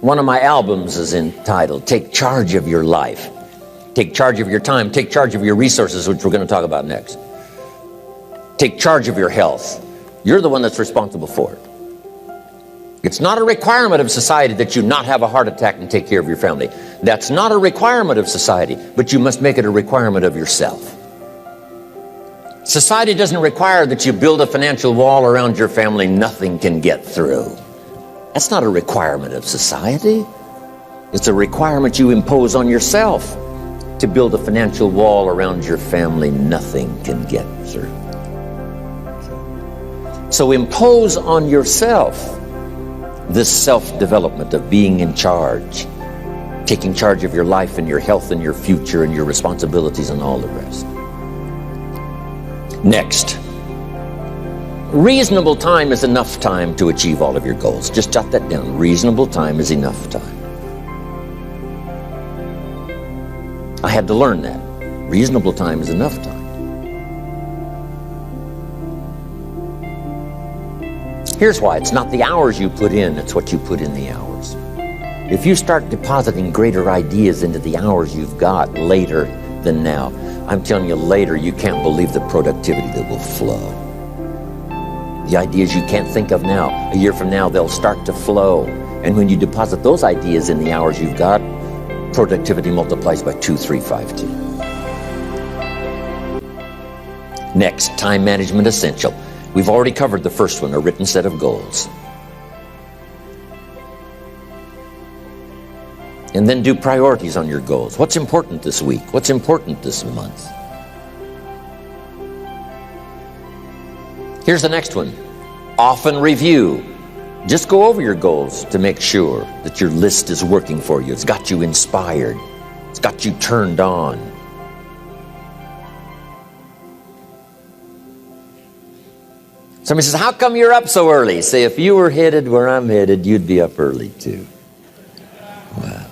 One of my albums is entitled, Take Charge of Your Life. Take charge of your time. Take charge of your resources, which we're going to talk about next. Take charge of your health. You're the one that's responsible for it. It's not a requirement of society that you not have a heart attack and take care of your family. That's not a requirement of society, but you must make it a requirement of yourself. Society doesn't require that you build a financial wall around your family nothing can get through. That's not a requirement of society. It's a requirement you impose on yourself to build a financial wall around your family nothing can get through. So impose on yourself this self-development of being in charge, taking charge of your life and your health and your future and your responsibilities and all the rest. Next, reasonable time is enough time to achieve all of your goals. Just jot that down. Reasonable time is enough time. I had to learn that. Reasonable time is enough time. Here's why. It's not the hours you put in, it's what you put in the hours. If you start depositing greater ideas into the hours you've got later than now, I'm telling you, later you can't believe the productivity that will flow. The ideas you can't think of now, a year from now, they'll start to flow. And when you deposit those ideas in the hours you've got, productivity multiplies by 2, 3, 5, 10. Next, time management essential. We've already covered the first one, a written set of goals. And then do priorities on your goals. What's important this week? What's important this month? Here's the next one. Often review. Just go over your goals to make sure that your list is working for you. It's got you inspired. It's got you turned on. Somebody says, how come you're up so early? Say, if you were headed where I'm headed, you'd be up early too. Wow.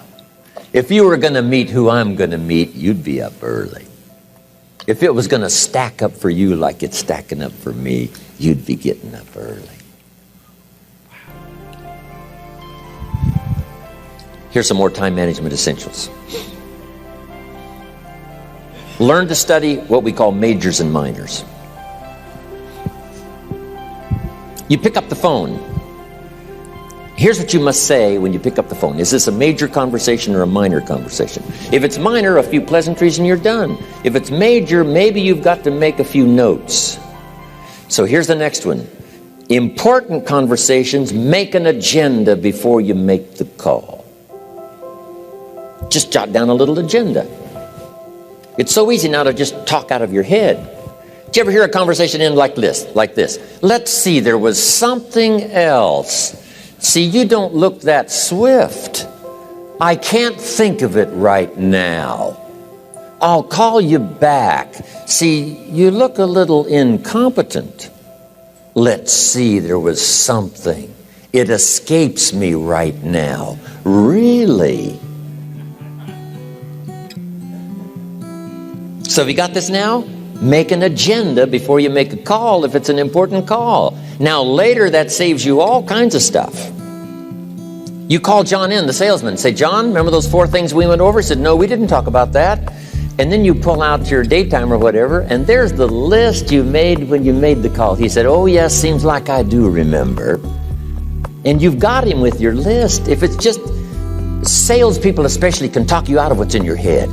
If you were going to meet who I'm going to meet, you'd be up early. If it was going to stack up for you like it's stacking up for me, you'd be getting up early. Wow. Here's some more time management essentials. Learn to study what we call majors and minors. You pick up the phone. Here's what you must say when you pick up the phone. Is this a major conversation or a minor conversation? If it's minor, a few pleasantries and you're done. If it's major, maybe you've got to make a few notes. So here's the next one. Important conversations, make an agenda before you make the call. Just jot down a little agenda. It's so easy now to just talk out of your head. Did you ever hear a conversation end like this? Let's see, there was something else. See, you don't look that swift. I can't think of it right now. I'll call you back. See, you look a little incompetent. Let's see, there was something. It escapes me right now. Really? So have you got this now? Make an agenda before you make a call if it's an important call. Now later that saves you all kinds of stuff. You call John in, the salesman, say, John, remember those 4 things we went over? He said, no, we didn't talk about that. And then you pull out your daytime or whatever, and there's the list you made when you made the call. He said, oh yes, seems like I do remember. And you've got him with your list. If it's just salespeople especially can talk you out of what's in your head.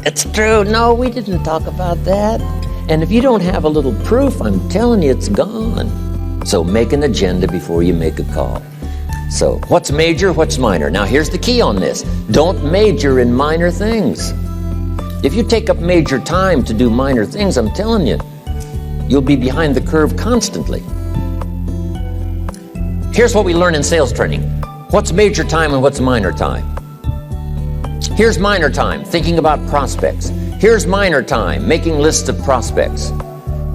It's true. No, we didn't talk about that. And if you don't have a little proof, I'm telling you, it's gone. So make an agenda before you make a call. So what's major, what's minor? Now here's the key on this. Don't major in minor things. If you take up major time to do minor things, I'm telling you, you'll be behind the curve constantly. Here's what we learn in sales training. What's major time and what's minor time? Here's minor time, thinking about prospects. Here's minor time, making lists of prospects.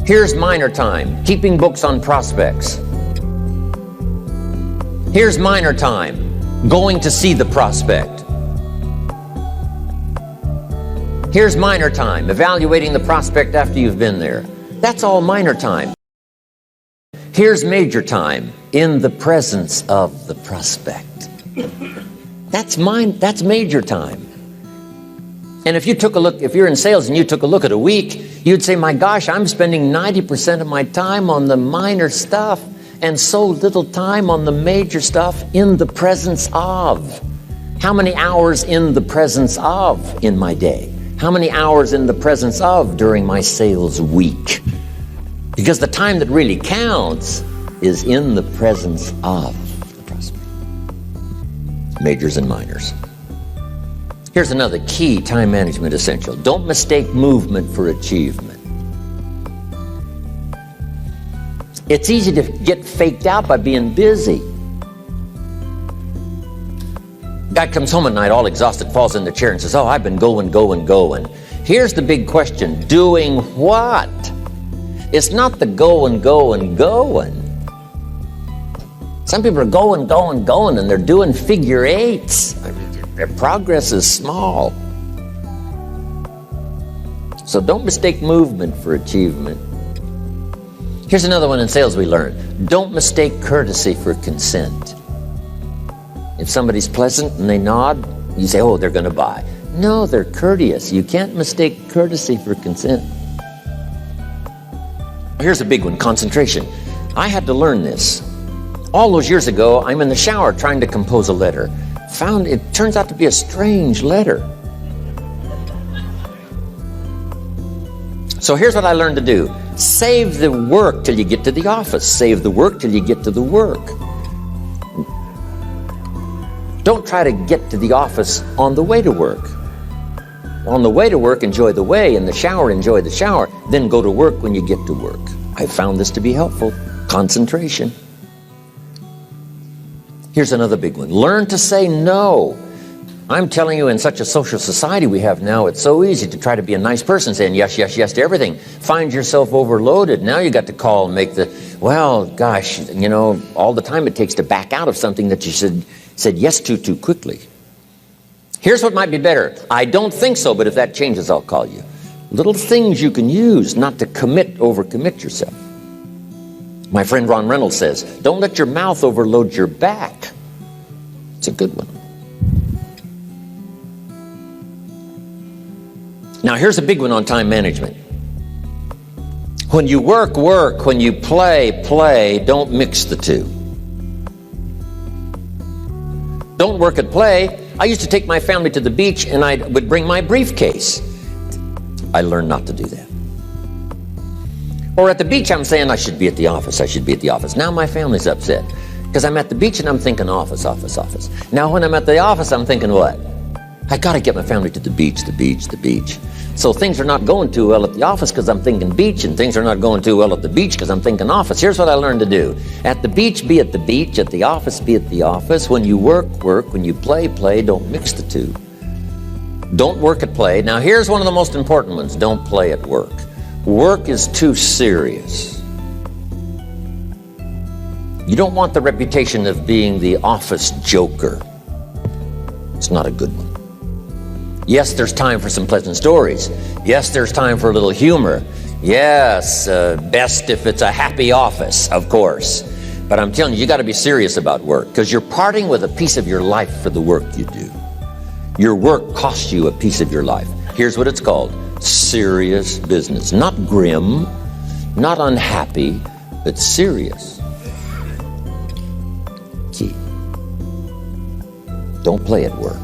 Here's minor time, keeping books on prospects. Here's minor time, going to see the prospect. Here's minor time, evaluating the prospect after you've been there. That's all minor time. Here's major time, in the presence of the prospect. That's major time. And if you took a look, if you're in sales and you took a look at a week, you'd say, my gosh, I'm spending 90% of my time on the minor stuff and so little time on the major stuff in the presence of. How many hours in the presence of in my day? How many hours in the presence of during my sales week? Because the time that really counts is in the presence of the prospect. Majors and minors. Here's another key time management essential. Don't mistake movement for achievement. It's easy to get faked out by being busy. Guy comes home at night all exhausted, falls in the chair and says, oh, I've been going. Here's the big question. Doing what? It's not the going. Some people are going, and they're doing figure eights. Their progress is small. So don't mistake movement for achievement. Here's another one in sales we learned. Don't mistake courtesy for consent. If somebody's pleasant and they nod, you say, oh, they're going to buy. No, they're courteous. You can't mistake courtesy for consent. Here's a big one, concentration. I had to learn this. All those years ago, I'm in the shower trying to compose a letter. Found it turns out to be a strange letter. So here's what I learned to do. Save the work till you get to the office. Save the work till you get to the work. Don't try to get to the office on the way to work. On the way to work, enjoy the way. In the shower, enjoy the shower. Then go to work when you get to work. I found this to be helpful. Concentration. Here's another big one. Learn to say no. I'm telling you, in such a social society we have now, it's so easy to try to be a nice person, saying yes to everything. Find yourself overloaded. Now you got to call and make well, gosh, all the time it takes to back out of something that you said yes to too quickly. Here's what might be better. I don't think so, but if that changes, I'll call you. Little things you can use not to overcommit yourself. My friend Ron Reynolds says, don't let your mouth overload your back. It's a good one. Now, here's a big one on time management. When you work. When you play. Don't mix the two. Don't work and play. I used to take my family to the beach and I would bring my briefcase. I learned not to do that. Or at the beach, I'm saying I should be at the office. Now my family's upset because I'm at the beach and I'm thinking office. Now when I'm at the office, I'm thinking what? I got to get my family to the beach. So things are not going too well at the office because I'm thinking beach, and things are not going too well at the beach because I'm thinking office. Here's what I learned to do. At the beach, be at the beach. At the office, be at the office. When you work. When you play. Don't mix the two. Don't work at play. Now here's one of the most important ones. Don't play at work. Work is too serious. You don't want the reputation of being the office joker. It's not a good one. Yes, there's time for some pleasant stories. Yes, there's time for a little humor. Yes, best if it's a happy office, of course. But I'm telling you got to be serious about work because you're parting with a piece of your life for the work you do. Your work costs you a piece of your life. Here's what it's called. Serious business. Not grim, not unhappy, but serious. Key. Don't play at work.